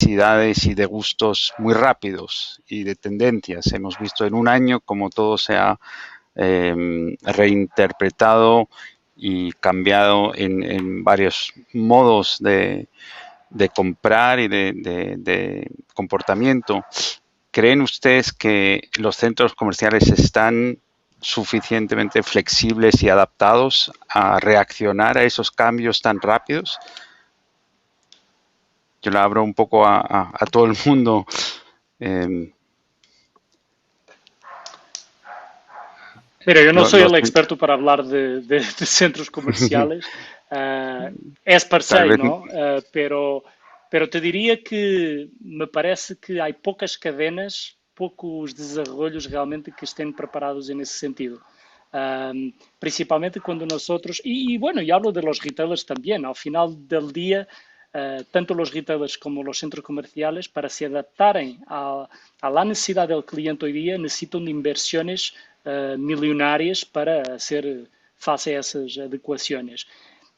necesidades y de gustos muy rápidos y de tendencias. Hemos visto en un año cómo todo se ha reinterpretado y cambiado en varios modos de comprar y de comportamiento. ¿Creen ustedes que los centros comerciales están suficientemente flexibles y adaptados a reaccionar a esos cambios tan rápidos? Yo la abro un poco a todo el mundo. Eh, Mira, yo no soy los, el experto para hablar de centros comerciales, es per tal se, vez, ¿no? Pero te diría que me parece que hay pocas cadenas, poucos desarrollos realmente que estén preparados nesse sentido. Principalmente cuando nosotros, y bueno, y hablo de los retailers también, al final del día, tanto los retailers como los centros comerciales, para se adaptarem a la necesidad del cliente hoy día, necesitan de inversiones millonárias para hacer face a essas adequações.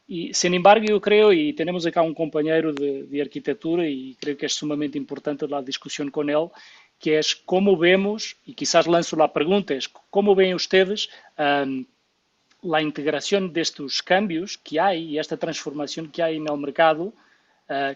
E, sin embargo, eu creo, e temos acá um companheiro de arquitetura, e creio que é sumamente importante a discussão com ele, que é como vemos, e quizás lanço a pergunta, é como veem ustedes a integração destes cambios que há e esta transformação que há no mercado,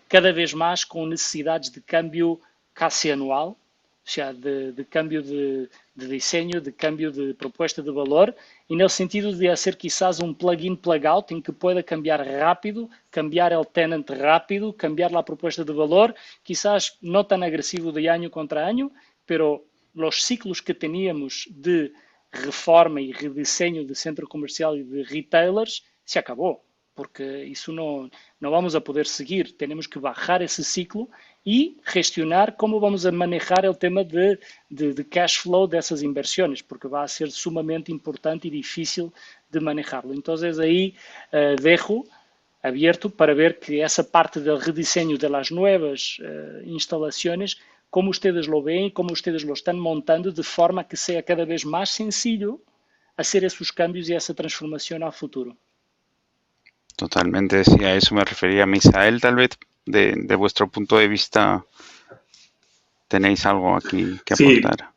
cada vez mais com necessidades de câmbio quase anual, ou seja, de câmbio de desenho, de câmbio de proposta de valor, e no sentido de ser quizás um plug-in, plug-out, em que pueda cambiar rápido, cambiar o tenant rápido, cambiar a proposta de valor, quizás não tão agressivo de ano contra ano, pero os ciclos que teníamos de reforma e rediseño de centro comercial e de retailers se acabou, porque isso não vamos a poder seguir. Temos que bajar esse ciclo e gestionar como vamos a manejar o tema de cash flow dessas inversões, porque vai ser sumamente importante e difícil de manejarlo. Então, aí dejo abierto para ver que essa parte del rediseño de las nuevas instalaciones, como ustedes lo ven, como ustedes lo están montando de forma que sea cada vez más sencillo hacer esos cambios y esa transformación al futuro. totalmente, sí, a eso me refería. Misael, tal vez de vuestro punto de vista tenéis algo aquí que Sí, aportar.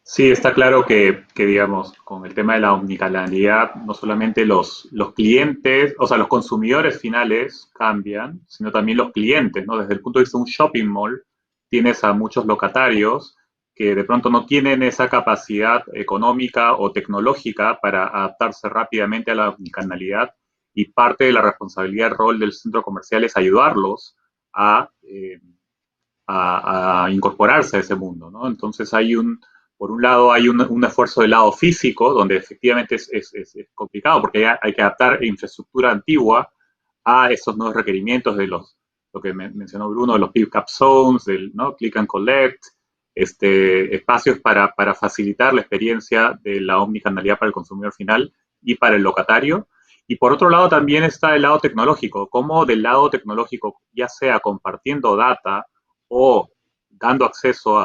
sí, está claro que, digamos, con el tema de la omnicanalidad, no solamente los clientes, o sea, los consumidores finales cambian, sino también los clientes, ¿no? Desde el punto de vista de un shopping mall, tienes a muchos locatarios que de pronto no tienen esa capacidad económica o tecnológica para adaptarse rápidamente a la omnicanalidad y parte de la responsabilidad, el rol del centro comercial es ayudarlos a, a incorporarse a ese mundo, ¿no? Entonces por un lado hay un esfuerzo del lado físico, donde efectivamente es complicado, porque hay que adaptar infraestructura antigua a esos nuevos requerimientos de lo que mencionó Bruno, de los pick-up zones, del, ¿no?, click and collect, espacios para facilitar la experiencia de la omnicanalidad para el consumidor final y para el locatario. Y por otro lado también está el lado tecnológico, como del lado tecnológico, ya sea compartiendo data o dando acceso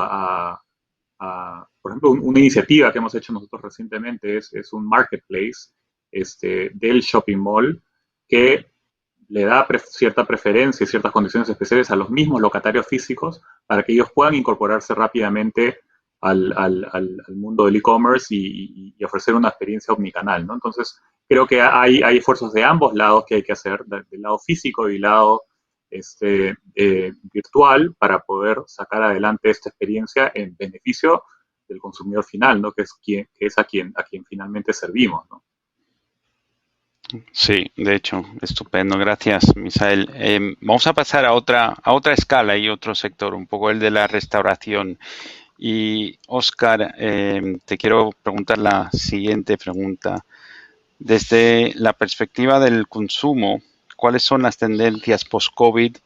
por ejemplo, una iniciativa que hemos hecho nosotros recientemente es un marketplace del shopping mall que le da cierta preferencia y ciertas condiciones especiales a los mismos locatarios físicos para que ellos puedan incorporarse rápidamente al mundo del e-commerce y ofrecer una experiencia omnicanal, ¿no? Entonces, creo que hay esfuerzos de ambos lados que hay que hacer, del lado físico y del lado virtual, para poder sacar adelante esta experiencia en beneficio del consumidor final, ¿no? Que es a quien finalmente servimos, ¿no? Sí, de hecho, estupendo. Gracias, Misael. Vamos a pasar a otra escala y otro sector, un poco el de la restauración. Y, Óscar, te quiero preguntar la siguiente pregunta. Desde la perspectiva del consumo, ¿cuáles son las tendencias post-COVID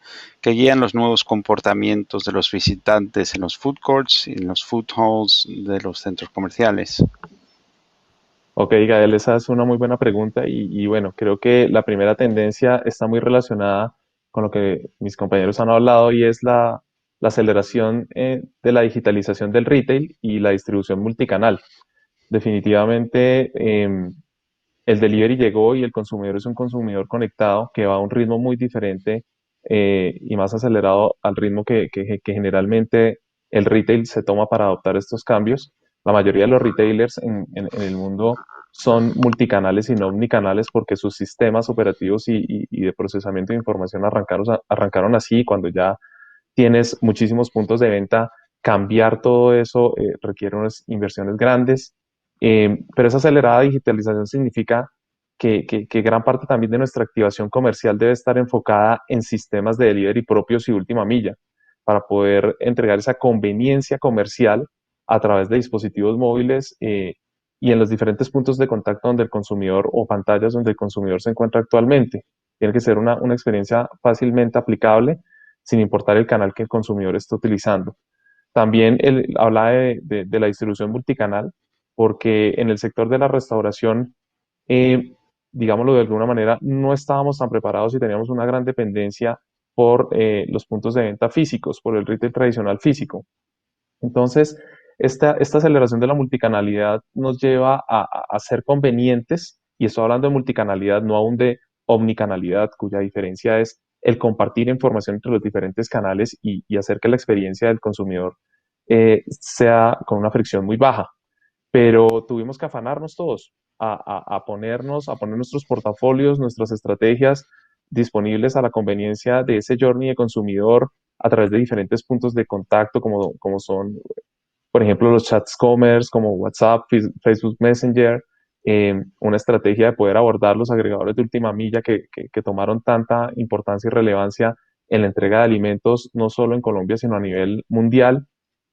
que guían los nuevos comportamientos de los visitantes en los food courts y en los food halls de los centros comerciales? Ok, Gael, esa es una muy buena pregunta y bueno, creo que la primera tendencia está muy relacionada con lo que mis compañeros han hablado y es la aceleración de la digitalización del retail y la distribución multicanal. Definitivamente, el delivery llegó y el consumidor es un consumidor conectado que va a un ritmo muy diferente y más acelerado al ritmo que generalmente el retail se toma para adoptar estos cambios. La mayoría de los retailers en el mundo son multicanales y no omnicanales porque sus sistemas operativos y de procesamiento de información arrancaron así. Cuando ya tienes muchísimos puntos de venta, cambiar todo eso requiere unas inversiones grandes, pero esa acelerada digitalización significa que gran parte también de nuestra activación comercial debe estar enfocada en sistemas de delivery propios y última milla para poder entregar esa conveniencia comercial a través de dispositivos móviles y en los diferentes puntos de contacto donde el consumidor o pantallas donde el consumidor se encuentra actualmente. Tiene que ser una experiencia fácilmente aplicable sin importar el canal que el consumidor esté utilizando. También él habla de la distribución multicanal, porque en el sector de la restauración, eh, digámoslo de alguna manera, no estábamos tan preparados y teníamos una gran dependencia por los puntos de venta físicos, por el retail tradicional físico. Entonces, esta aceleración de la multicanalidad nos lleva a ser convenientes, y estoy hablando de multicanalidad, no aún de omnicanalidad, cuya diferencia es el compartir información entre los diferentes canales y hacer que la experiencia del consumidor sea con una fricción muy baja. Pero tuvimos que afanarnos todos a poner nuestros portafolios, nuestras estrategias disponibles a la conveniencia de ese journey de consumidor a través de diferentes puntos de contacto, como son, por ejemplo, los chats commerce, como WhatsApp, Facebook Messenger, una estrategia de poder abordar los agregadores de última milla que tomaron tanta importancia y relevancia en la entrega de alimentos, no solo en Colombia, sino a nivel mundial,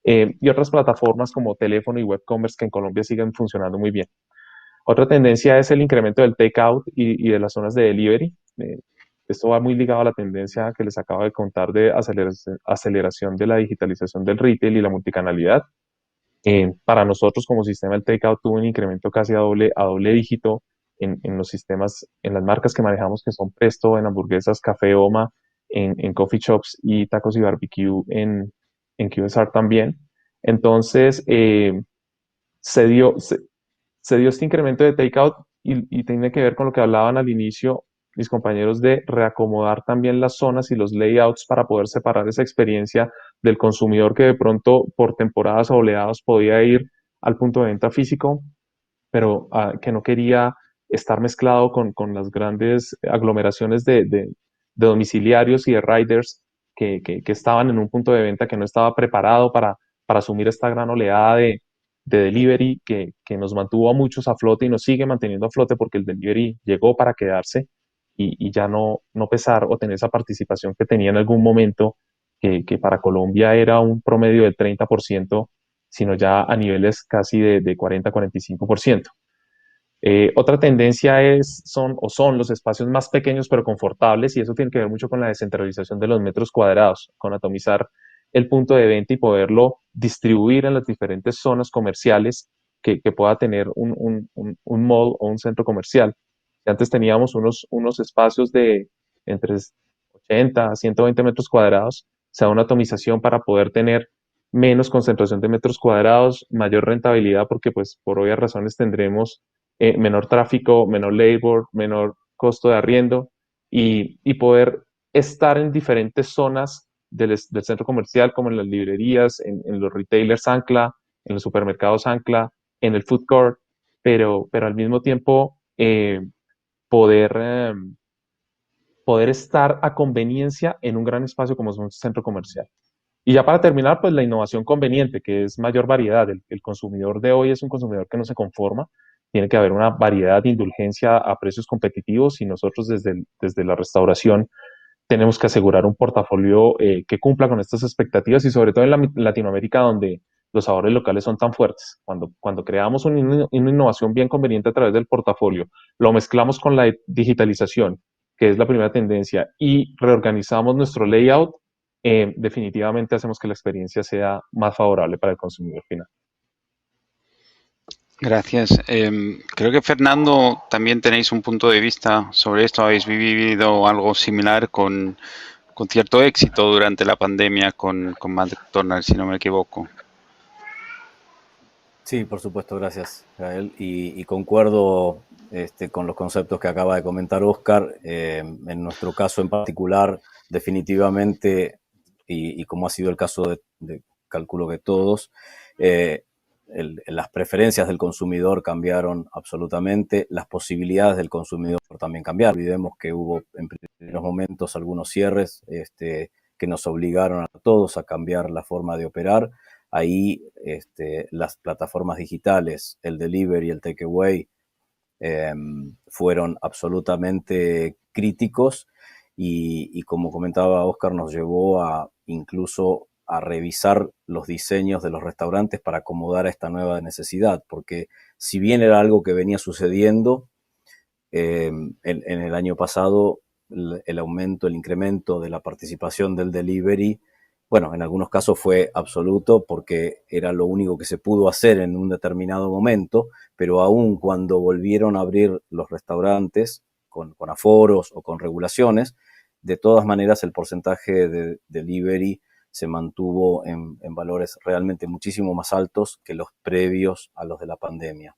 y otras plataformas como teléfono y web commerce que en Colombia siguen funcionando muy bien. Otra tendencia es el incremento del takeout y de las zonas de delivery. Esto va muy ligado a la tendencia que les acabo de contar de aceleración de la digitalización del retail y la multicanalidad. Para nosotros como sistema el takeout tuvo un incremento casi a doble dígito en los sistemas, en las marcas que manejamos que son Presto en hamburguesas, Café Oma, en coffee shops y tacos y barbecue en QSR también. Entonces, se dio, se, se dio este incremento de takeout y tiene que ver con lo que hablaban al inicio mis compañeros de reacomodar también las zonas y los layouts para poder separar esa experiencia del consumidor que de pronto por temporadas o oleadas podía ir al punto de venta físico, pero que no quería estar mezclado con las grandes aglomeraciones de domiciliarios y de riders que estaban en un punto de venta que no estaba preparado para asumir esta gran oleada de delivery que nos mantuvo a muchos a flote y nos sigue manteniendo a flote porque el delivery llegó para quedarse y ya no pesar o tener esa participación que tenía en algún momento, que para Colombia era un promedio del 30%, sino ya a niveles casi de 40-45%. Otra tendencia son los espacios más pequeños pero confortables, y eso tiene que ver mucho con la descentralización de los metros cuadrados, con atomizar el punto de venta y poderlo distribuir en las diferentes zonas comerciales que pueda tener un mall o un centro comercial. Antes teníamos unos espacios de entre 80 a 120 metros cuadrados, se da una atomización para poder tener menos concentración de metros cuadrados, mayor rentabilidad, porque pues por obvias razones tendremos menor tráfico, menor labor, menor costo de arriendo y poder estar en diferentes zonas del centro comercial, como en las librerías, en los retailers ancla, en los supermercados ancla, en el food court, pero al mismo tiempo poder, poder estar a conveniencia en un gran espacio como es un centro comercial. Y ya para terminar, pues la innovación conveniente, que es mayor variedad. El consumidor de hoy es un consumidor que no se conforma. Tiene que haber una variedad de indulgencia a precios competitivos y nosotros desde la restauración tenemos que asegurar un portafolio que cumpla con estas expectativas y sobre todo en Latinoamérica donde los sabores locales son tan fuertes. Cuando creamos una innovación bien conveniente a través del portafolio, lo mezclamos con la digitalización, que es la primera tendencia, y reorganizamos nuestro layout, definitivamente hacemos que la experiencia sea más favorable para el consumidor final. Gracias. Creo que Fernando también tenéis un punto de vista sobre esto. Habéis vivido algo similar con cierto éxito durante la pandemia con McDonald's, si no me equivoco. Sí, por supuesto, gracias, Gael. Y concuerdo con los conceptos que acaba de comentar Oscar. En nuestro caso en particular, definitivamente, y como ha sido el caso de calculo que todos, las preferencias del consumidor cambiaron absolutamente, las posibilidades del consumidor también cambiaron. Olvidemos que hubo en primeros momentos algunos cierres que nos obligaron a todos a cambiar la forma de operar. Ahí las plataformas digitales, el delivery y el takeaway, fueron absolutamente críticos y como comentaba Oscar, nos llevó incluso a revisar los diseños de los restaurantes para acomodar a esta nueva necesidad, porque si bien era algo que venía sucediendo, en el año pasado el aumento, el incremento de la participación del delivery, bueno, en algunos casos fue absoluto porque era lo único que se pudo hacer en un determinado momento, pero aún cuando volvieron a abrir los restaurantes con aforos o con regulaciones, de todas maneras el porcentaje de delivery se mantuvo en valores realmente muchísimo más altos que los previos a los de la pandemia.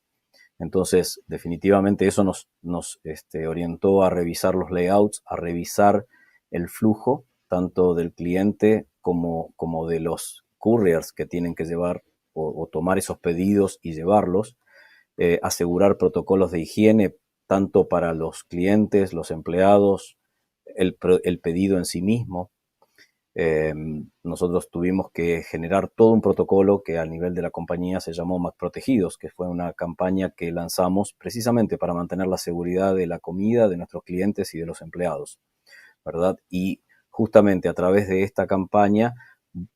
Entonces, definitivamente eso nos orientó a revisar los layouts, a revisar el flujo, tanto del cliente como de los couriers que tienen que llevar o tomar esos pedidos y llevarlos, asegurar protocolos de higiene, tanto para los clientes, los empleados, el pedido en sí mismo. Nosotros tuvimos que generar todo un protocolo que a nivel de la compañía se llamó Mac Protegidos, que fue una campaña que lanzamos precisamente para mantener la seguridad de la comida de nuestros clientes y de los empleados, ¿verdad? Y justamente a través de esta campaña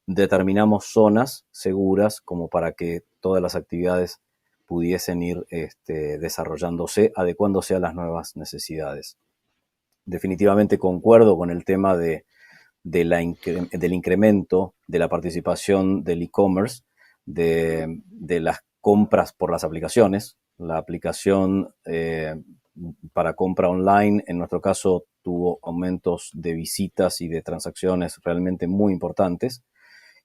determinamos zonas seguras como para que todas las actividades pudiesen ir desarrollándose, adecuándose a las nuevas necesidades. Definitivamente concuerdo con el tema del incremento de la participación del e-commerce, de las compras por las aplicaciones. La aplicación para compra online, en nuestro caso, tuvo aumentos de visitas y de transacciones realmente muy importantes.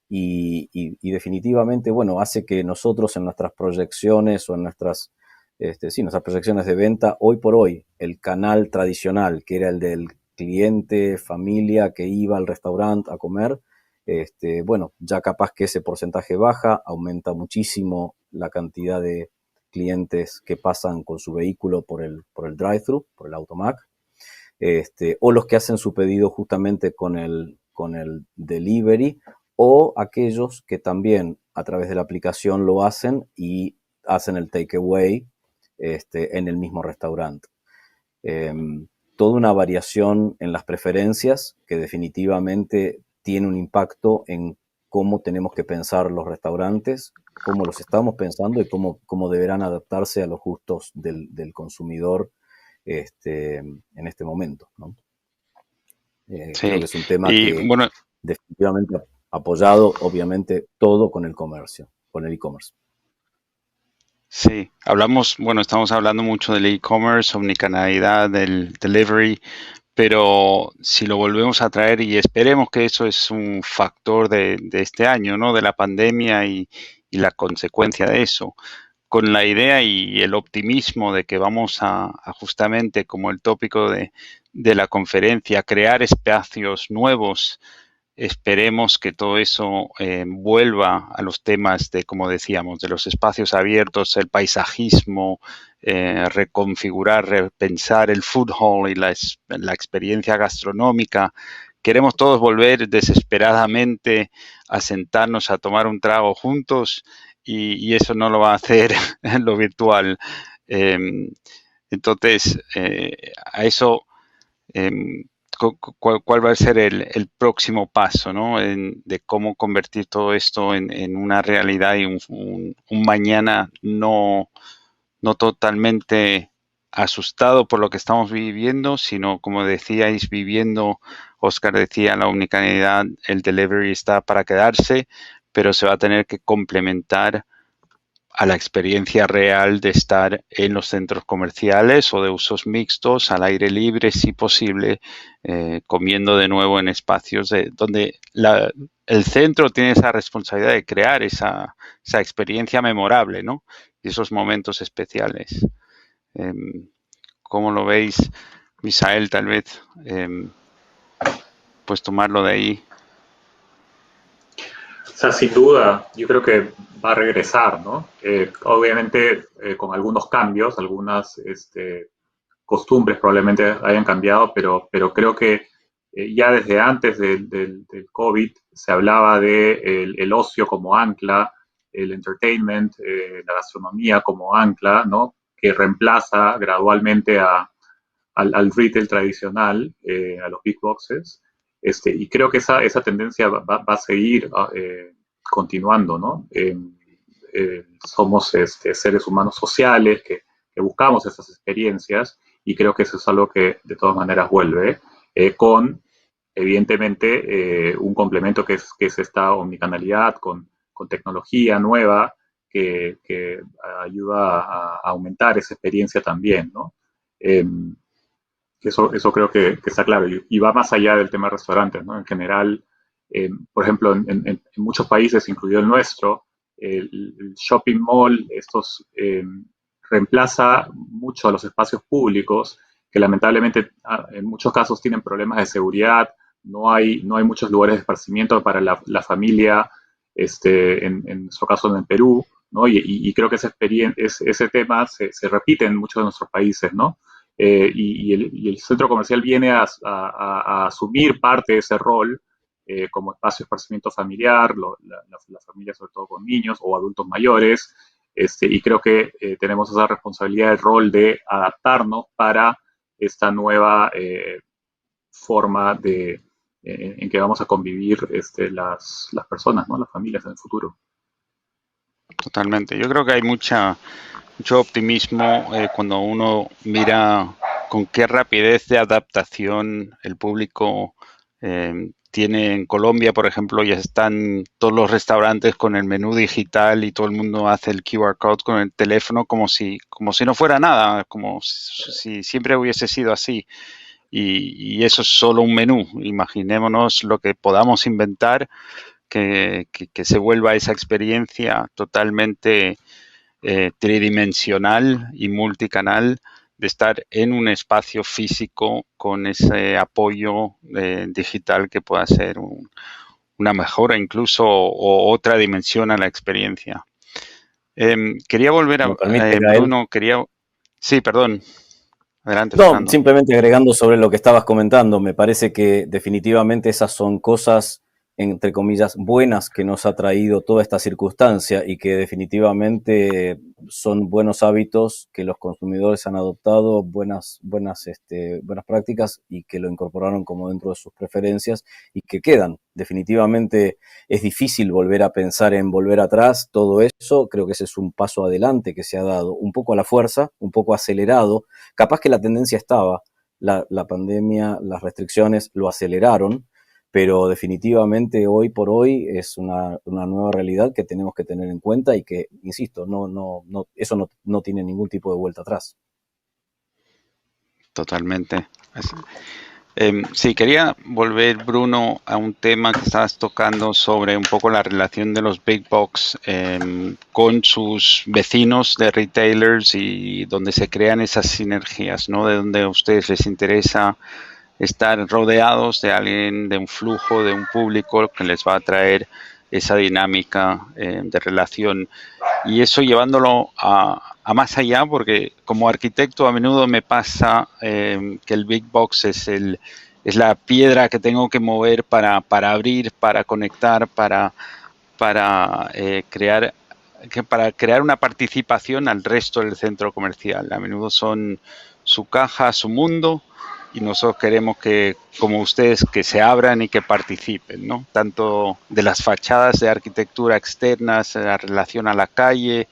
Y definitivamente, bueno, hace que nosotros en nuestras proyecciones o en nuestras proyecciones de venta, hoy por hoy, el canal tradicional, que era el del cliente, familia que iba al restaurante a comer, bueno, ya capaz que ese porcentaje baja, aumenta muchísimo la cantidad de clientes que pasan con su vehículo por el drive-thru, por el automac, o los que hacen su pedido justamente con el delivery, o aquellos que también a través de la aplicación lo hacen y hacen el takeaway en el mismo restaurante. Toda una variación en las preferencias que definitivamente tiene un impacto en cómo tenemos que pensar los restaurantes, cómo los estamos pensando y cómo deberán adaptarse a los gustos del consumidor en este momento, ¿no? Sí. Creo que es un tema Y que bueno, definitivamente apoyado, obviamente, todo con el comercio, con el e-commerce. sí, estamos hablando mucho del e-commerce, omnicanalidad, del delivery, pero si lo volvemos a traer y esperemos que eso es un factor de este año, ¿no? De la pandemia y la consecuencia de eso, con la idea y el optimismo de que vamos a justamente, como el tópico de la conferencia, crear espacios nuevos. Esperemos que todo eso vuelva a los temas de, como decíamos, de los espacios abiertos, el paisajismo, reconfigurar, repensar el food hall y la experiencia gastronómica. Queremos todos volver desesperadamente a sentarnos a tomar un trago juntos y eso no lo va a hacer en lo virtual. Entonces, a eso... ¿Cuál va a ser el próximo paso, ¿no? De cómo convertir todo esto en una realidad y un mañana no totalmente asustado por lo que estamos viviendo, sino, como decíais, viviendo, Oscar decía, la omnicanalidad, el delivery está para quedarse, pero se va a tener que complementar a la experiencia real de estar en los centros comerciales o de usos mixtos, al aire libre, si posible, comiendo de nuevo en espacios donde el centro tiene esa responsabilidad de crear esa experiencia memorable, ¿no? Y esos momentos especiales. cómo lo veis? Misael, tal vez, pues tomarlo de ahí. O sea, sin duda, yo creo que va a regresar, ¿no? Obviamente con algunos cambios, algunas costumbres probablemente hayan cambiado, pero creo que ya desde antes del COVID se hablaba de el ocio como ancla, el entertainment, la gastronomía como ancla, ¿no? Que reemplaza gradualmente al retail tradicional, a los big boxes. Y creo que esa tendencia va a seguir continuando, ¿no? Somos seres humanos sociales que buscamos esas experiencias y creo que eso es algo que de todas maneras vuelve con, evidentemente, un complemento que es esta omnicanalidad con tecnología nueva que ayuda a aumentar esa experiencia también, ¿no? Eso creo que está claro y va más allá del tema de restaurantes, ¿no? En general, por ejemplo, en muchos países, incluido el nuestro, el shopping mall, reemplaza mucho a los espacios públicos que lamentablemente en muchos casos tienen problemas de seguridad, no hay muchos lugares de esparcimiento para la familia, en nuestro caso en Perú, ¿no? Y creo que ese tema se repite en muchos de nuestros países, ¿no? Y el centro comercial viene a asumir parte de ese rol como espacio de esparcimiento familiar, la familia sobre todo con niños o adultos mayores, y creo que tenemos esa responsabilidad, el rol de adaptarnos para esta nueva forma en que vamos a convivir las personas, ¿no? Las familias en el futuro. Totalmente. Yo creo que hay mucho optimismo cuando uno mira con qué rapidez de adaptación el público tiene en Colombia, por ejemplo, ya están todos los restaurantes con el menú digital y todo el mundo hace el QR code con el teléfono como si no fuera nada, como si siempre hubiese sido así. Y eso es solo un menú. Imaginémonos lo que podamos inventar que se vuelva esa experiencia totalmente tridimensional y multicanal de estar en un espacio físico con ese apoyo digital que pueda ser una mejora incluso o otra dimensión a la experiencia. Quería volver a Bruno, Sí, perdón. Adelante, no, Fernando. simplemente agregando sobre lo que estabas comentando, me parece que definitivamente esas son cosas, entre comillas, buenas que nos ha traído toda esta circunstancia y que definitivamente son buenos hábitos que los consumidores han adoptado, buenas prácticas y que lo incorporaron como dentro de sus preferencias y que quedan. Definitivamente es difícil volver a pensar en volver atrás, todo eso, creo que ese es un paso adelante que se ha dado, un poco a la fuerza, un poco acelerado, capaz que la tendencia estaba, la pandemia, las restricciones lo aceleraron, pero definitivamente hoy por hoy es una nueva realidad que tenemos que tener en cuenta y que, insisto, eso no tiene ningún tipo de vuelta atrás. Totalmente. Sí, quería volver, Bruno, a un tema que estabas tocando sobre un poco la relación de los big box con sus vecinos de retailers y donde se crean esas sinergias, ¿no? De donde a ustedes les interesa estar rodeados de alguien, de un flujo, de un público que les va a traer esa dinámica de relación. Y eso llevándolo a más allá, porque como arquitecto a menudo me pasa que el big box es la piedra que tengo que mover para abrir, para conectar, para crear una participación al resto del centro comercial. A menudo son su caja, su mundo, y nosotros queremos que, como ustedes, que se abran y que participen, ¿no? Tanto de las fachadas de arquitectura externas, la relación a la calle,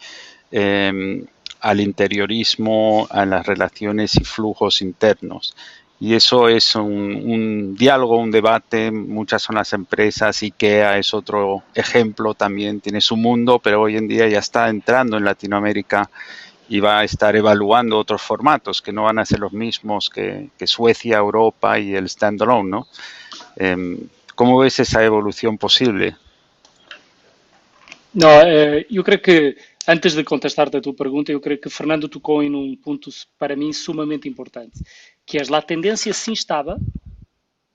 al interiorismo, a las relaciones y flujos internos. Y eso es un diálogo, un debate. Muchas son las empresas. IKEA es otro ejemplo también, tiene su mundo, pero hoy en día ya está entrando en Latinoamérica y va a estar evaluando otros formatos que no van a ser los mismos que Suecia, Europa y el standalone, ¿no? ¿Cómo ves esa evolución posible? No, yo creo que antes de contestarte a tu pergunta, eu creio que Fernando tocou em um ponto para mim sumamente importante, que é a tendência sim estava,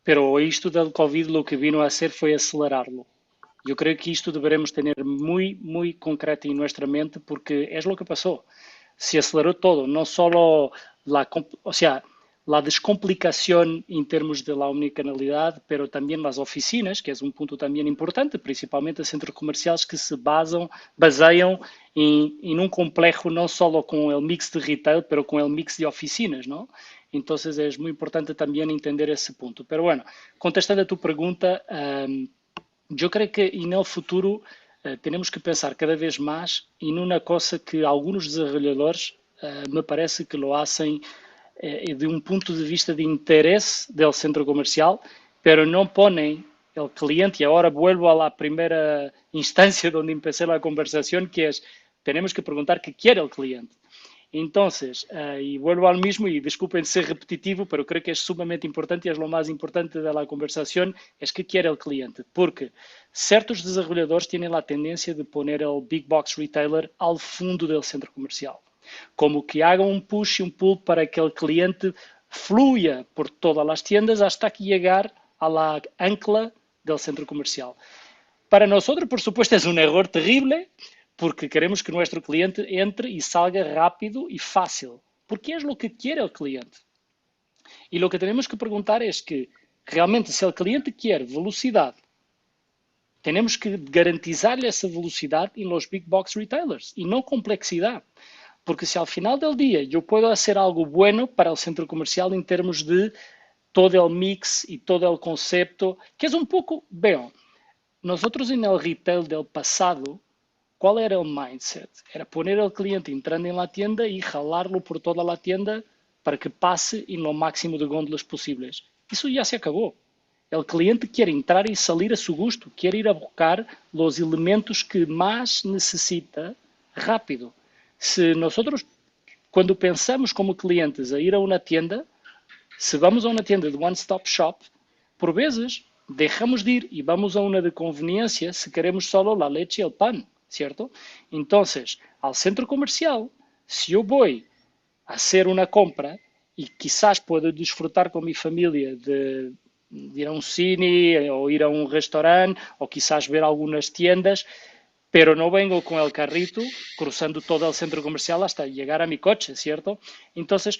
pero isto del Covid lo que vino a hacer foi acelerarlo. Yo creo que esto deberemos tener muy, muy concreto en nuestra mente porque es lo que pasó. Se aceleró todo, no solo o sea, la descomplicación en términos de la omnicanalidad, pero también las oficinas, que es un punto también importante, principalmente centros comerciales que se baseiam en un complejo no solo con el mix de retail, pero con el mix de oficinas, ¿no? Entonces es muy importante también entender ese punto. Pero bueno, contestando a tu pregunta, eu creio que e no futuro temos que pensar cada vez mais em uma coisa que alguns desenvolvedores me parece que lo hacen de um ponto de vista de interesse do centro comercial, pero não ponem o cliente, e agora vuelvo a la primeira instância onde empecé a conversação, que é, temos que perguntar qué quiere el cliente. Entonces, y vuelvo al mismo, y disculpen ser repetitivo, pero creo que es sumamente importante y es lo más importante de la conversación, es qué quiere el cliente. Porque ciertos desarrolladores tienen la tendencia de poner el big box retailer al fondo del centro comercial. Como que haga un push y un pull para que el cliente fluya por todas las tiendas hasta que llegar a la ancla del centro comercial. Para nosotros, por supuesto, es un error terrible, porque queremos que nuestro cliente entre y salga rápido y fácil, porque es lo que quiere el cliente. Y lo que tenemos que preguntar es que realmente si el cliente quiere velocidad, tenemos que garantizarle esa velocidad en los big box retailers y no complejidad. Porque si al final del día yo puedo hacer algo bueno para el centro comercial en términos de todo el mix y todo el concepto, que es un poco, vean, nosotros en el retail del pasado, ¿cuál era el mindset? Era poner al cliente entrando en la tienda y jalarlo por toda la tienda para que pase en lo máximo de góndolas posibles. Eso ya se acabó. El cliente quiere entrar y salir a su gusto, quiere ir a buscar los elementos que más necesita rápido. Si nosotros, cuando pensamos como clientes a ir a una tienda, si vamos a una tienda de one-stop shop, por veces dejamos de ir y vamos a una de conveniencia si queremos solo la leche y el pan. ¿Cierto? Entonces, al centro comercial, si yo voy a hacer una compra y quizás puedo disfrutar con mi familia de ir a un cine o ir a un restaurante o quizás ver algunas tiendas, pero no vengo con el carrito cruzando todo el centro comercial hasta llegar a mi coche, ¿cierto? Entonces,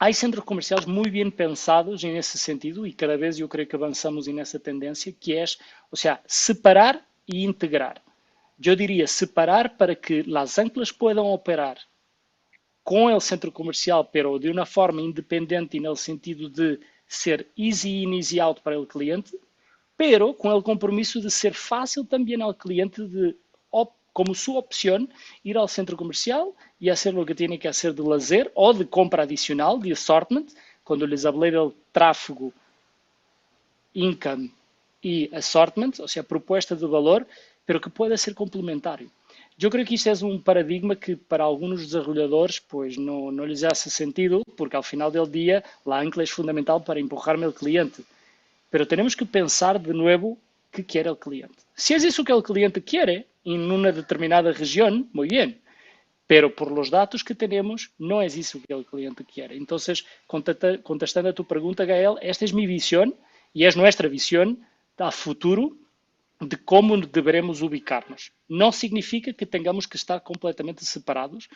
hay centros comerciales muy bien pensados en ese sentido y cada vez yo creo que avanzamos en esa tendencia, que es, o sea, separar y integrar. Yo diría separar para que las anclas puedan operar con el centro comercial, pero de una forma independiente en el sentido de ser easy in, easy out para el cliente, pero con el compromiso de ser fácil también al cliente de, como su opción, ir al centro comercial y hacer lo que tiene que hacer de lazer o de compra adicional, de assortment, cuando les hablé del tráfego, income y assortment, o sea, propuesta de valor, pero que pueda ser complementario. Yo creo que este es un paradigma que para algunos desarrolladores pues no les hace sentido, porque al final del día la ancla es fundamental para empujarme al cliente. Pero tenemos que pensar de nuevo qué quiere el cliente. Si es eso que el cliente quiere en una determinada región, muy bien. Pero por los datos que tenemos, no es eso que el cliente quiere. Entonces, contestando a tu pregunta, Gael, esta es mi visión y es nuestra visión a futuro de como deberemos ubicarnos. Não significa que tengamos que estar completamente separados,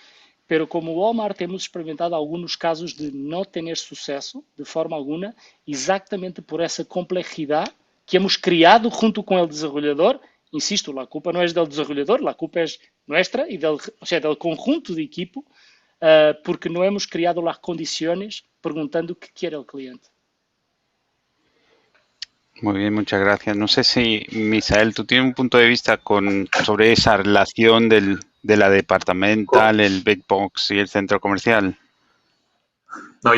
pero como Walmart hemos experimentado algunos casos de no tener suceso de forma alguna, exactamente por esa complejidad que hemos criado junto con el desarrollador. Insisto, la culpa no es del desarrollador, la culpa es nuestra y del conjunto de equipo, porque no hemos creado las condiciones preguntando qué quiere el cliente. Muy bien, muchas gracias. No sé si, Misael, tú tienes un punto de vista sobre esa relación de la departamental, el big box y el centro comercial. No,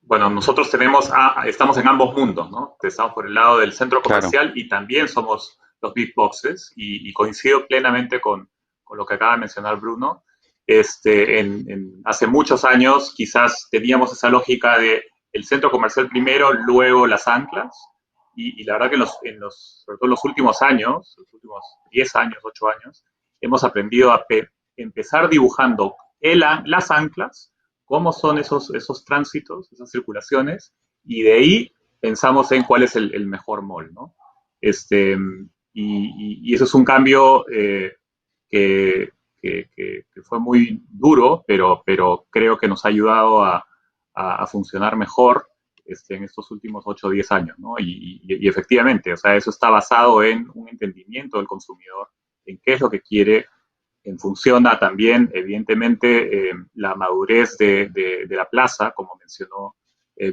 bueno, nosotros estamos en ambos mundos, ¿no? Estamos por el lado del centro comercial, claro, y también somos los big boxes, y coincido plenamente con lo que acaba de mencionar Bruno. Hace muchos años quizás teníamos esa lógica de el centro comercial primero, luego las anclas, y la verdad que sobre todo en los últimos años, los últimos 10 años, 8 años, hemos aprendido a empezar dibujando las anclas, cómo son esos tránsitos, esas circulaciones, y de ahí pensamos en cuál es el mejor mall, ¿no? Y eso es un cambio que fue muy duro, pero creo que nos ha ayudado a funcionar mejor en estos últimos 8 o 10 años, ¿no? Y efectivamente, o sea, eso está basado en un entendimiento del consumidor, en qué es lo que quiere, en función a también, evidentemente, la madurez de la plaza, como mencionó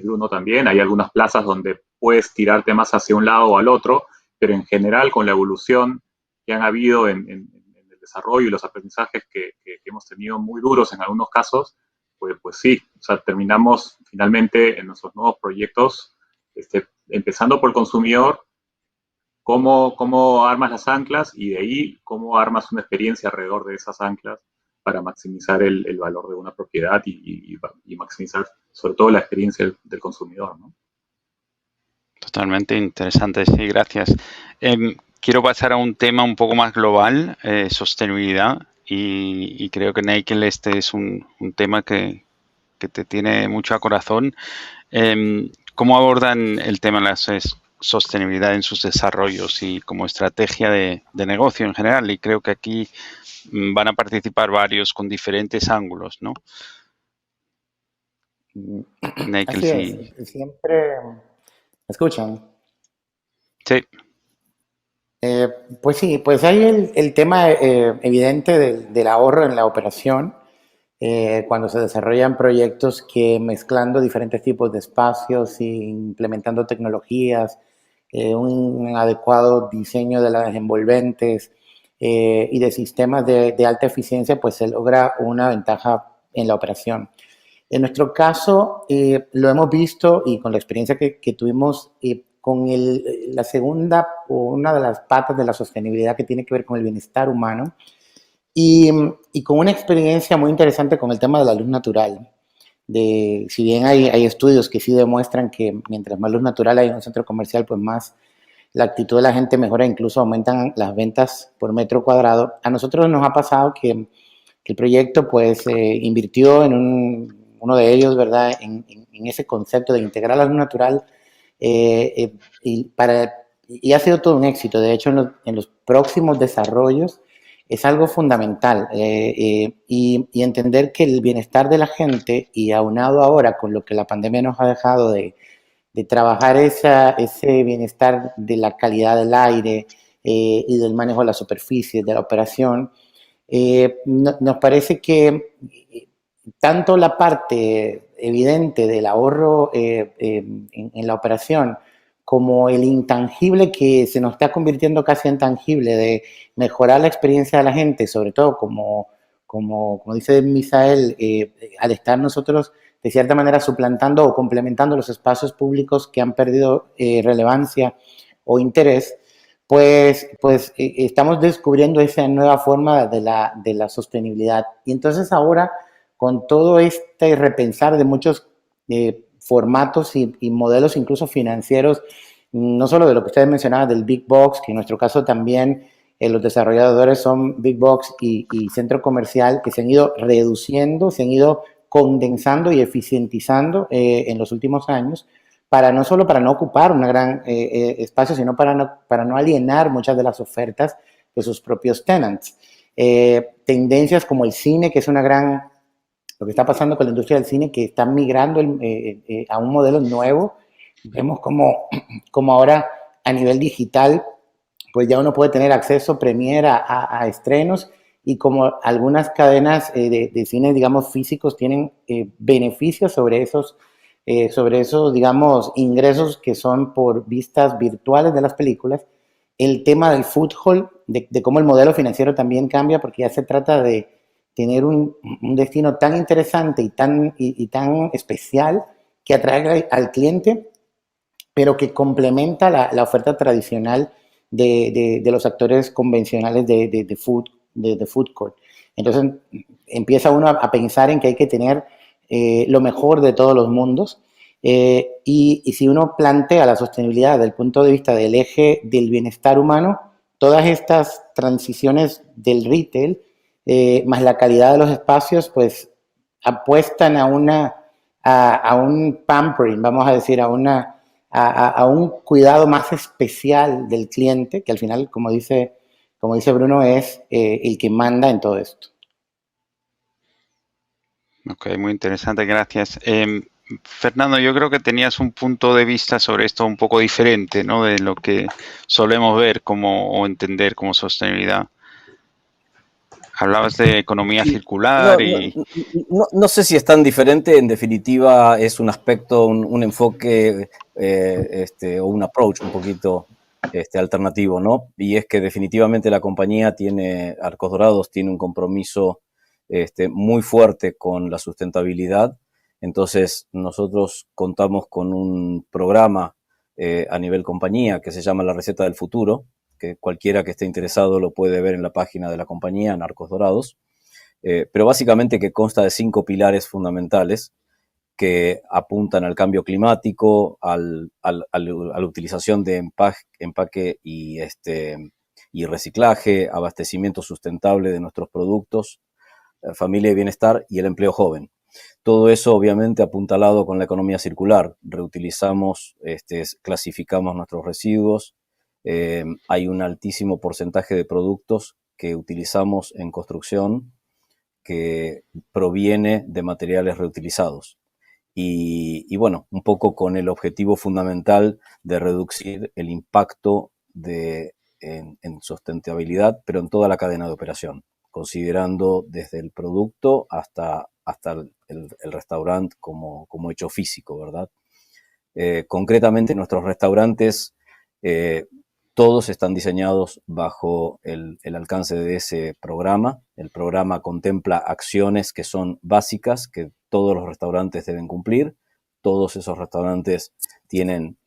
Bruno también. Hay algunas plazas donde puedes tirarte más hacia un lado o al otro, pero en general, con la evolución que han habido en el desarrollo y los aprendizajes que hemos tenido muy duros en algunos casos, pues sí, o sea, terminamos finalmente en nuestros nuevos proyectos, empezando por el consumidor, cómo armas las anclas, y de ahí cómo armas una experiencia alrededor de esas anclas para maximizar el valor de una propiedad y maximizar sobre todo la experiencia del consumidor, ¿no? Totalmente interesante, sí, gracias. Quiero pasar a un tema un poco más global, sostenibilidad, y creo que Neikel este es un tema que te tiene mucho a corazón. ¿Cómo abordan el tema de la sostenibilidad en sus desarrollos y como estrategia de negocio en general? Y creo que aquí van a participar varios con diferentes ángulos, ¿no? Neikel, Así es, siempre... ¿Me escuchan? Sí. Pues sí, pues hay el tema evidente del ahorro en la operación, cuando se desarrollan proyectos que mezclando diferentes tipos de espacios e implementando tecnologías, un adecuado diseño de las envolventes y de sistemas de alta eficiencia, pues se logra una ventaja en la operación. En nuestro caso, lo hemos visto, y con la experiencia que tuvimos con la segunda o una de las patas de la sostenibilidad, que tiene que ver con el bienestar humano, y con una experiencia muy interesante con el tema de la luz natural. Si bien hay estudios que sí demuestran que mientras más luz natural hay en un centro comercial, pues más la actitud de la gente mejora, incluso aumentan las ventas por metro cuadrado. A nosotros nos ha pasado que el proyecto pues invirtió en uno de ellos, ¿verdad?, en ese concepto de integrar la luz natural, y ha sido todo un éxito. De hecho, en los próximos desarrollos es algo fundamental, y entender que el bienestar de la gente, y aunado ahora con lo que la pandemia nos ha dejado de trabajar ese bienestar de la calidad del aire y del manejo de la superficie, de la operación, nos parece que tanto la parte evidente del ahorro en la operación, como el intangible que se nos está convirtiendo casi en tangible, de mejorar la experiencia de la gente, sobre todo como dice Misael, al estar nosotros de cierta manera suplantando o complementando los espacios públicos que han perdido relevancia o interés, pues estamos descubriendo esa nueva forma de la sostenibilidad. Y entonces ahora, con todo este repensar de muchos formatos y modelos incluso financieros, no solo de lo que ustedes mencionaban del Big Box, que en nuestro caso también los desarrolladores son Big Box y centro comercial, que se han ido reduciendo, se han ido condensando y eficientizando en los últimos años, no solo para no ocupar un gran espacio, sino para no alienar muchas de las ofertas de sus propios tenants. Tendencias como el cine, que es lo que está pasando con la industria del cine, que está migrando a un modelo nuevo. Vemos como ahora a nivel digital, pues ya uno puede tener acceso Premiere a estrenos, y como algunas cadenas de cine, digamos, físicos tienen beneficios sobre esos, digamos, ingresos que son por vistas virtuales de las películas. El tema del food hall, de cómo el modelo financiero también cambia, porque ya se trata de tener un destino tan interesante y tan especial, que atrae al cliente, pero que complementa la oferta tradicional de los actores convencionales de food court. Entonces empieza uno a pensar en que hay que tener lo mejor de todos los mundos, y si uno plantea la sostenibilidad desde el punto de vista del eje del bienestar humano, todas estas transiciones del retail, más la calidad de los espacios, pues apuestan a un pampering, vamos a decir, a un cuidado más especial del cliente, que al final, como dice Bruno, es el que manda en todo esto. Ok, muy interesante, gracias. Fernando, yo creo que tenías un punto de vista sobre esto un poco diferente, ¿no? De lo que solemos ver o entender como sostenibilidad. Hablabas de economía circular y... No sé si es tan diferente, en definitiva es un aspecto, un enfoque o un approach un poquito alternativo, ¿no? Y es que definitivamente la compañía Arcos Dorados tiene un compromiso muy fuerte con la sustentabilidad. Entonces nosotros contamos con un programa a nivel compañía que se llama La Receta del Futuro, que cualquiera que esté interesado lo puede ver en la página de la compañía, en Arcos Dorados, pero básicamente que consta de 5 pilares fundamentales que apuntan al cambio climático, a la utilización de empaque y reciclaje, abastecimiento sustentable de nuestros productos, familia y bienestar y el empleo joven. Todo eso obviamente apuntalado con la economía circular. Reutilizamos, clasificamos nuestros residuos. Hay un altísimo porcentaje de productos que utilizamos en construcción que proviene de materiales reutilizados. Y bueno, un poco con el objetivo fundamental de reducir el impacto en sustentabilidad, pero en toda la cadena de operación, considerando desde el producto hasta el restaurante como hecho físico, ¿verdad? Concretamente, nuestros restaurantes todos están diseñados bajo el alcance de ese programa. El programa contempla acciones que son básicas, que todos los restaurantes deben cumplir. Todos esos restaurantes tienen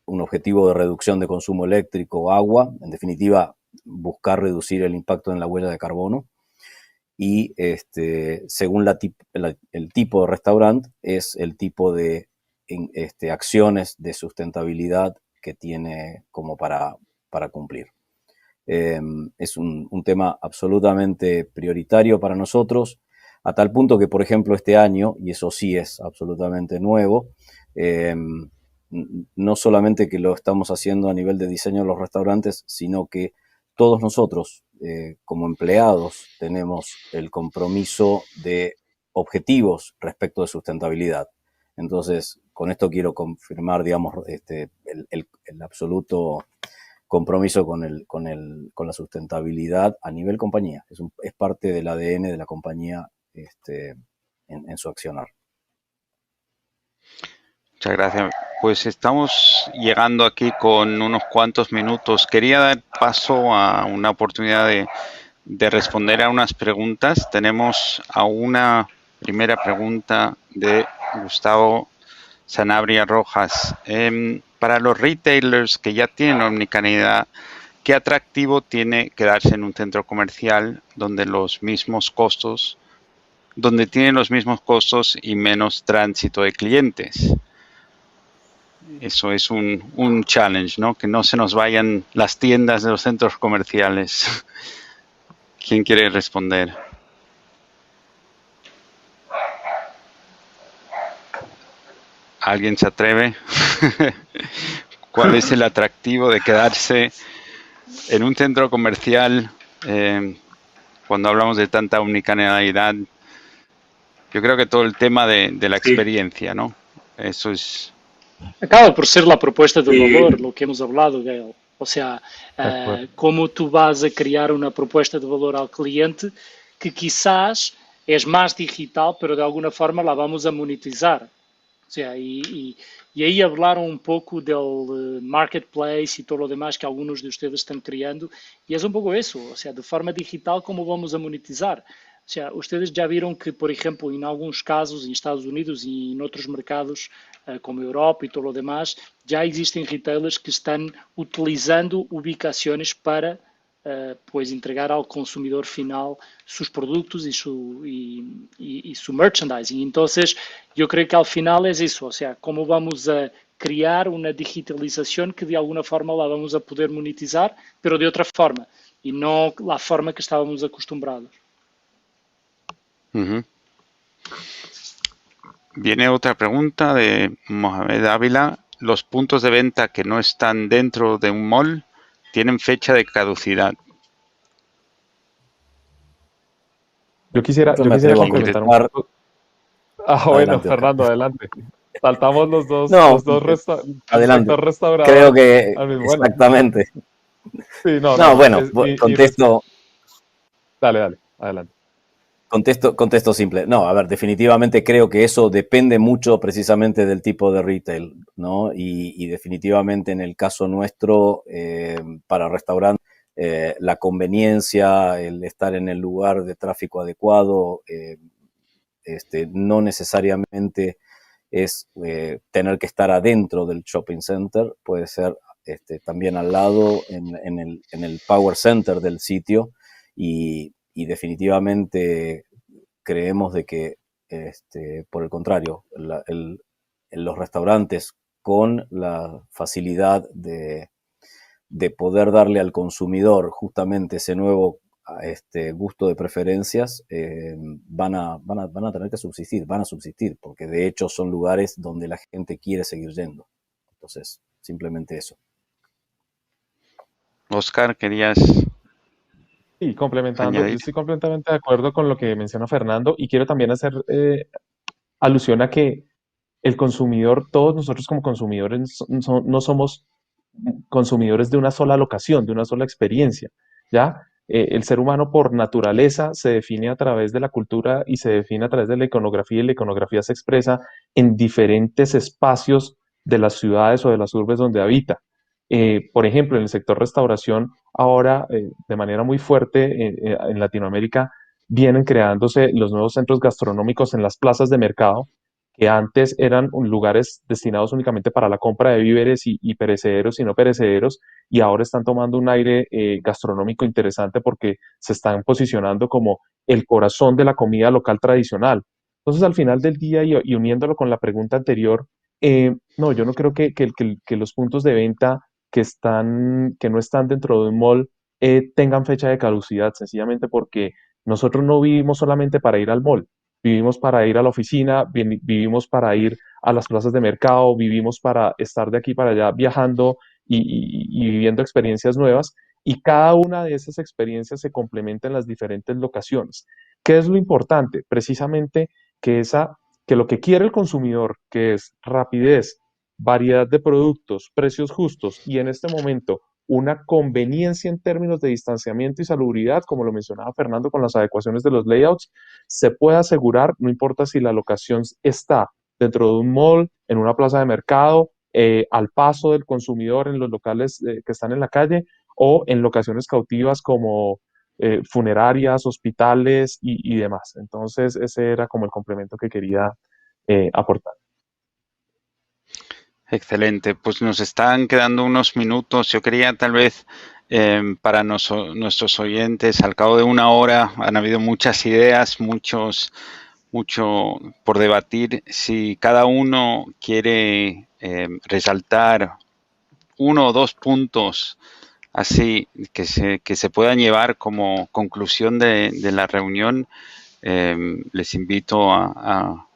un objetivo de reducción de consumo eléctrico o agua. En definitiva, buscar reducir el impacto en la huella de carbono. Y según el tipo de restaurante, es el tipo de acciones de sustentabilidad que tiene como para cumplir. Es un tema absolutamente prioritario para nosotros, a tal punto que, por ejemplo, este año, y eso sí es absolutamente nuevo, no solamente que lo estamos haciendo a nivel de diseño de los restaurantes, sino que todos nosotros, como empleados, tenemos el compromiso de objetivos respecto de sustentabilidad. Entonces, con esto quiero confirmar, digamos, el absoluto compromiso con la sustentabilidad a nivel compañía. Es parte del ADN de la compañía en su accionar. Muchas gracias. Pues estamos llegando aquí con unos cuantos minutos. Quería dar paso a una oportunidad de responder a unas preguntas. Tenemos a una primera pregunta de Gustavo Sanabria Rojas. Para los retailers que ya tienen omnicanalidad, ¿qué atractivo tiene quedarse en un centro comercial donde tienen los mismos costos y menos tránsito de clientes? Eso es un challenge, ¿no? Que no se nos vayan las tiendas de los centros comerciales. ¿Quién quiere responder? ¿Alguien se atreve? ¿Cuál es el atractivo de quedarse en un centro comercial cuando hablamos de tanta omnicanalidad? Yo creo que todo el tema de la experiencia, ¿no? Eso es... Acaba por ser la propuesta de valor, lo que hemos hablado, Gael. O sea, cómo tú vas a crear una propuesta de valor al cliente que quizás es más digital, pero de alguna forma la vamos a monetizar. O sea, y ahí hablaron un poco del marketplace y todo lo demás que algunos de ustedes están creando, y es un poco eso, o sea, de forma digital, ¿cómo vamos a monetizar? O sea, ustedes já viram que, por exemplo, em alguns casos, em Estados Unidos e em outros mercados, como Europa e todo o demás, já existem retailers que estão utilizando ubicações para pues entregar ao consumidor final sus productos y su merchandising. Entonces, yo creo que al final es eso, o sea, cómo vamos a crear una digitalización que de alguna forma la vamos a poder monetizar, pero de otra forma, y no la forma que estábamos acostumbrados. Viene otra pregunta de Mohamed Ávila. ¿Los puntos de venta que no están dentro de un mall tienen fecha de caducidad? Yo quisiera me atrevo a complementar un contestar. poco. Bueno, Adelante, Oscar. Fernando, adelante. Saltamos los dos No, el adelante. sector restaurador. Creo que Bueno, exactamente. sí, bueno, contesto. Dale, adelante. Contesto simple. No, a ver, definitivamente creo que eso depende mucho precisamente del tipo de retail, ¿no? Y definitivamente en el caso nuestro, para restaurantes, la conveniencia, el estar en el lugar de tráfico adecuado, no necesariamente es tener que estar adentro del shopping center, puede ser también al lado en el power center del sitio y definitivamente creemos de que, por el contrario, los restaurantes con la facilidad de poder darle al consumidor justamente ese nuevo gusto de preferencias, van a tener que subsistir, van a subsistir, porque de hecho son lugares donde la gente quiere seguir yendo. Entonces, simplemente eso. Oscar, ¿querías Sí, complementando, añadir? yo estoy completamente de acuerdo con lo que menciona Fernando y quiero también hacer alusión a que el consumidor, todos nosotros como consumidores no somos consumidores de una sola locación, de una sola experiencia, ¿ya? El ser humano por naturaleza se define a través de la cultura y se define a través de la iconografía y la iconografía se expresa en diferentes espacios de las ciudades o de las urbes donde habita. Por ejemplo, en el sector restauración, ahora de manera muy fuerte en Latinoamérica vienen creándose los nuevos centros gastronómicos en las plazas de mercado, que antes eran lugares destinados únicamente para la compra de víveres y perecederos y no perecederos, y ahora están tomando un aire gastronómico interesante porque se están posicionando como el corazón de la comida local tradicional. Entonces, al final del día, y uniéndolo con la pregunta anterior, no, yo no creo que los puntos de venta que no están dentro de un mall tengan fecha de caducidad, sencillamente porque nosotros no vivimos solamente para ir al mall, vivimos para ir a la oficina, vivimos para ir a las plazas de mercado, vivimos para estar de aquí para allá viajando y viviendo experiencias nuevas, y cada una de esas experiencias se complementa en las diferentes locaciones. ¿Qué es lo importante? Precisamente que lo que quiere el consumidor, que es rapidez, variedad de productos, precios justos y en este momento una conveniencia en términos de distanciamiento y salubridad, como lo mencionaba Fernando con las adecuaciones de los layouts, se puede asegurar, no importa si la locación está dentro de un mall, en una plaza de mercado, al paso del consumidor en los locales que están en la calle o en locaciones cautivas como funerarias, hospitales y demás. Entonces, ese era como el complemento que quería aportar. Excelente, pues nos están quedando unos minutos. Yo quería tal vez para nuestros oyentes, al cabo de una hora han habido muchas ideas, mucho por debatir. Si cada uno quiere resaltar uno o dos puntos así que se puedan llevar como conclusión de la reunión, les invito a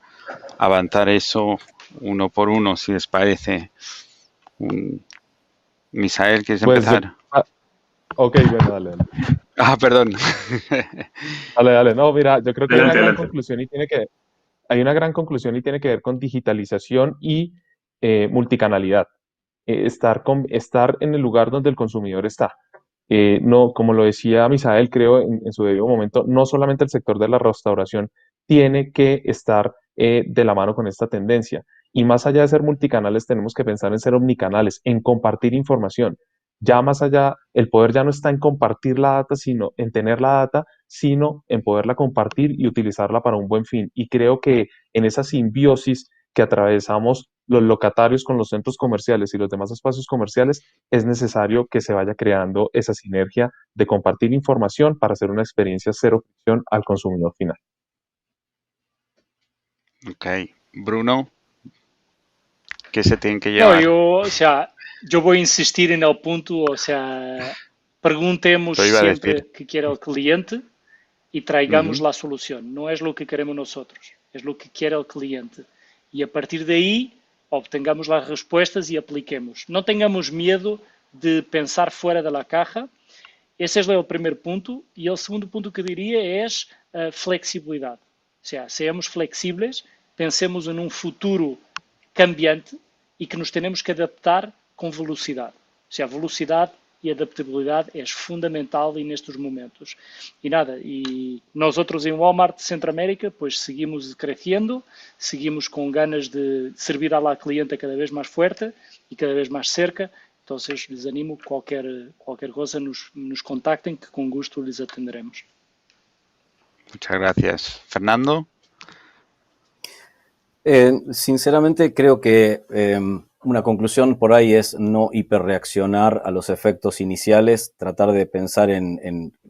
avanzar eso uno por uno, si les parece. Misael, ¿quieres empezar? Ok, bueno, dale. Perdón. Dale. No, mira, yo creo que hay una gran Adelante. conclusión y tiene que ver con digitalización y multicanalidad. Estar en el lugar donde el consumidor está. No, como lo decía Misael, creo en su debido momento, no solamente el sector de la restauración tiene que estar de la mano con esta tendencia. Y más allá de ser multicanales, tenemos que pensar en ser omnicanales, en compartir información. Ya más allá, el poder ya no está en compartir la data, sino en tener la data, sino en poderla compartir y utilizarla para un buen fin. Y creo que en esa simbiosis que atravesamos los locatarios con los centros comerciales y los demás espacios comerciales, es necesario que se vaya creando esa sinergia de compartir información para hacer una experiencia cero fricción al consumidor final. Ok. Bruno. que se tienen que No, llevar. yo voy a insistir en el punto, preguntemos Lo iba a siempre decir. qué quiere el cliente y traigamos Ujú. la solución. No es lo que queremos nosotros, es lo que quiere el cliente. Y a partir de ahí obtengamos las respuestas y apliquemos. No tengamos miedo de pensar fuera de la caja. Ese es el primer punto. Y el segundo punto que diría es flexibilidad. O sea, seamos flexibles, pensemos en un futuro cambiante e que nos tenemos que adaptar com velocidade. O sea, velocidade e adaptabilidade é fundamental nestes momentos. E nada, e nós outros em Walmart Centroamérica, pois seguimos crescendo, seguimos com ganas de servir à la cliente cada vez mais forte e cada vez mais cerca. Então, les animo, qualquer coisa, nos contactem, que com gusto lhes atenderemos. Muchas gracias. Fernando. Sinceramente creo que una conclusión por ahí es no hiperreaccionar a los efectos iniciales, tratar de pensar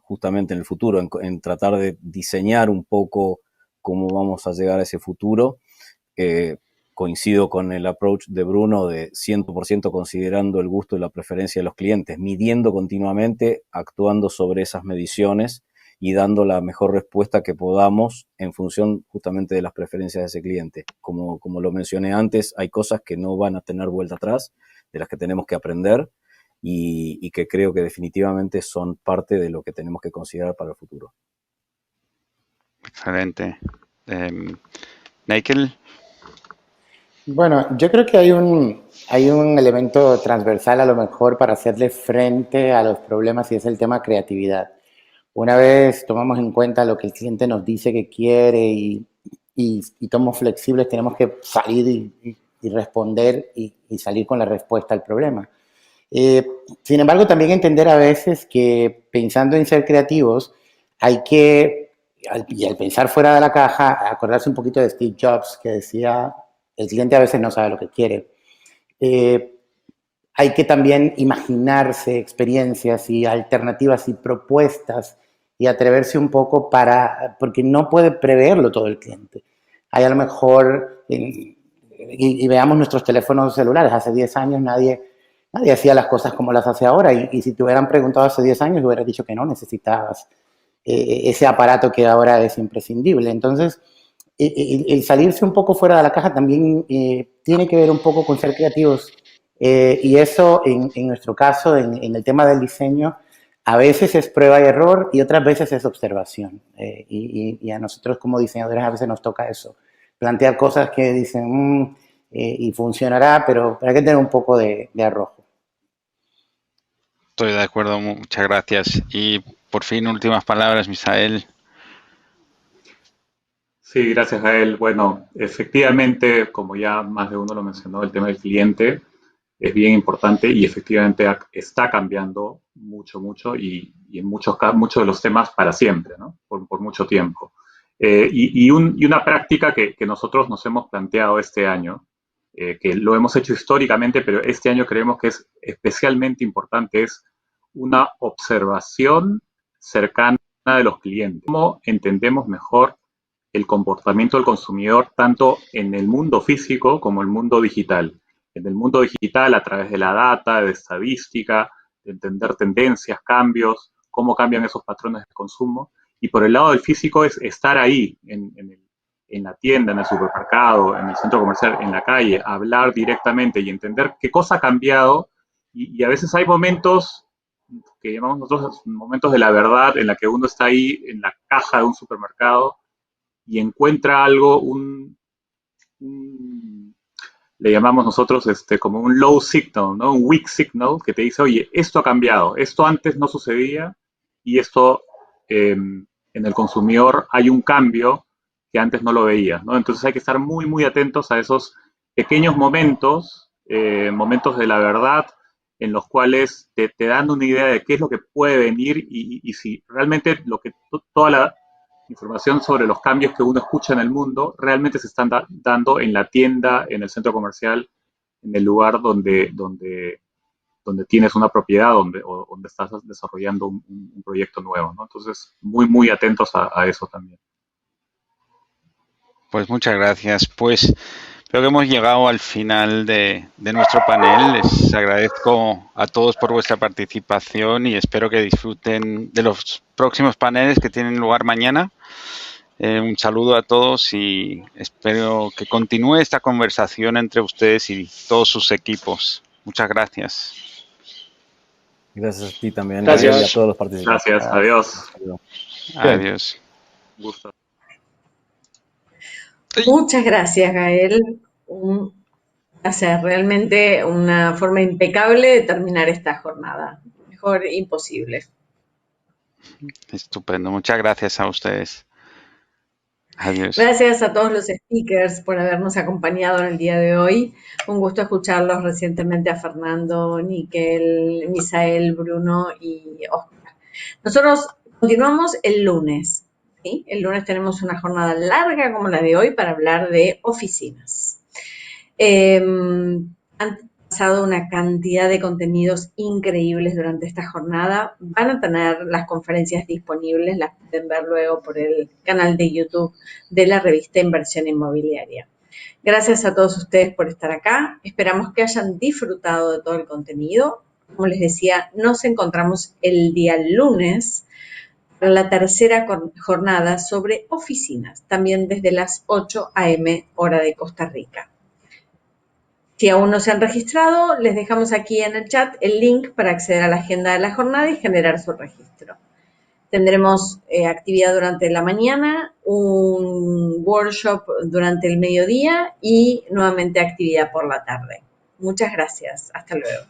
justamente en el futuro, en tratar de diseñar un poco cómo vamos a llegar a ese futuro. Coincido con el approach de Bruno de 100% considerando el gusto y la preferencia de los clientes, midiendo continuamente, actuando sobre esas mediciones y dando la mejor respuesta que podamos en función justamente de las preferencias de ese cliente. Como lo mencioné antes, hay cosas que no van a tener vuelta atrás, de las que tenemos que aprender y que creo que definitivamente son parte de lo que tenemos que considerar para el futuro. Excelente. Michael. Bueno, yo creo que hay un elemento transversal a lo mejor para hacerle frente a los problemas y es el tema creatividad. Una vez tomamos en cuenta lo que el cliente nos dice que quiere y somos flexibles, tenemos que salir y responder y salir con la respuesta al problema. Sin embargo, también entender a veces que pensando en ser creativos, hay que, y al pensar fuera de la caja, acordarse un poquito de Steve Jobs, que decía, el cliente a veces no sabe lo que quiere. Hay que también imaginarse experiencias y alternativas y propuestas y atreverse un poco porque no puede preverlo todo el cliente. Hay a lo mejor, y veamos nuestros teléfonos celulares, hace 10 años nadie hacía las cosas como las hace ahora y si te hubieran preguntado hace 10 años hubieras dicho que no necesitabas ese aparato que ahora es imprescindible. Entonces, el salirse un poco fuera de la caja también tiene que ver un poco con ser creativos y eso en nuestro caso, en el tema del diseño, a veces es prueba y error y otras veces es observación. Y a nosotros como diseñadores a veces nos toca eso, plantear cosas que dicen y funcionará, pero hay que tener un poco de arrojo. Estoy de acuerdo, muchas gracias. Y por fin, últimas palabras, Misael. Sí, gracias a él. Bueno, efectivamente, como ya más de uno lo mencionó, el tema del cliente es bien importante y efectivamente está cambiando mucho y en muchos de los temas para siempre, ¿no? Por mucho tiempo. Y una práctica que nosotros nos hemos planteado este año, que lo hemos hecho históricamente, pero este año creemos que es especialmente importante, es una observación cercana de los clientes. ¿Cómo entendemos mejor el comportamiento del consumidor tanto en el mundo físico como en el mundo digital? En el mundo digital, a través de la data, de estadística, de entender tendencias, cambios, cómo cambian esos patrones de consumo. Y por el lado del físico es estar ahí, en la tienda, en el supermercado, en el centro comercial, en la calle, hablar directamente y entender qué cosa ha cambiado. Y a veces hay momentos que llamamos nosotros momentos de la verdad, en la que uno está ahí en la caja de un supermercado y encuentra algo, le llamamos nosotros como un low signal, ¿no? Un weak signal, que te dice, oye, esto ha cambiado, esto antes no sucedía y esto en el consumidor hay un cambio que antes no lo veías, ¿no? Entonces hay que estar muy atentos a esos pequeños momentos, momentos de la verdad, en los cuales te dan una idea de qué es lo que puede venir y si realmente toda la información sobre los cambios que uno escucha en el mundo realmente se están dando en la tienda, en el centro comercial, en el lugar donde tienes una propiedad, donde estás desarrollando un proyecto nuevo, ¿no? Entonces, muy atentos a eso también. Pues muchas gracias. Pues Creo que hemos llegado al final de nuestro panel. Les agradezco a todos por vuestra participación y espero que disfruten de los próximos paneles que tienen lugar mañana. Un saludo a todos y espero que continúe esta conversación entre ustedes y todos sus equipos. Muchas gracias. Gracias a ti también. Gracias. Y a todos los participantes. Gracias, adiós. Adiós. Gusto. Muchas gracias, Gael. Un placer, realmente una forma impecable de terminar esta jornada. Mejor imposible. Estupendo. Muchas gracias a ustedes. Adiós. Gracias a todos los speakers por habernos acompañado en el día de hoy. Un gusto escucharlos recientemente a Fernando, Níquel, Misael, Bruno y Oscar. Nosotros continuamos el lunes. ¿Sí? El lunes tenemos una jornada larga como la de hoy para hablar de oficinas. Han pasado una cantidad de contenidos increíbles durante esta jornada. Van a tener las conferencias disponibles, las pueden ver luego por el canal de YouTube de la revista Inversión Inmobiliaria. Gracias a todos ustedes por estar acá. Esperamos que hayan disfrutado de todo el contenido. Como les decía, nos encontramos el día lunes para la tercera jornada sobre oficinas, también desde las 8 a.m. hora de Costa Rica. Si aún no se han registrado, les dejamos aquí en el chat el link para acceder a la agenda de la jornada y generar su registro. Tendremos actividad durante la mañana, un workshop durante el mediodía y nuevamente actividad por la tarde. Muchas gracias. Hasta luego.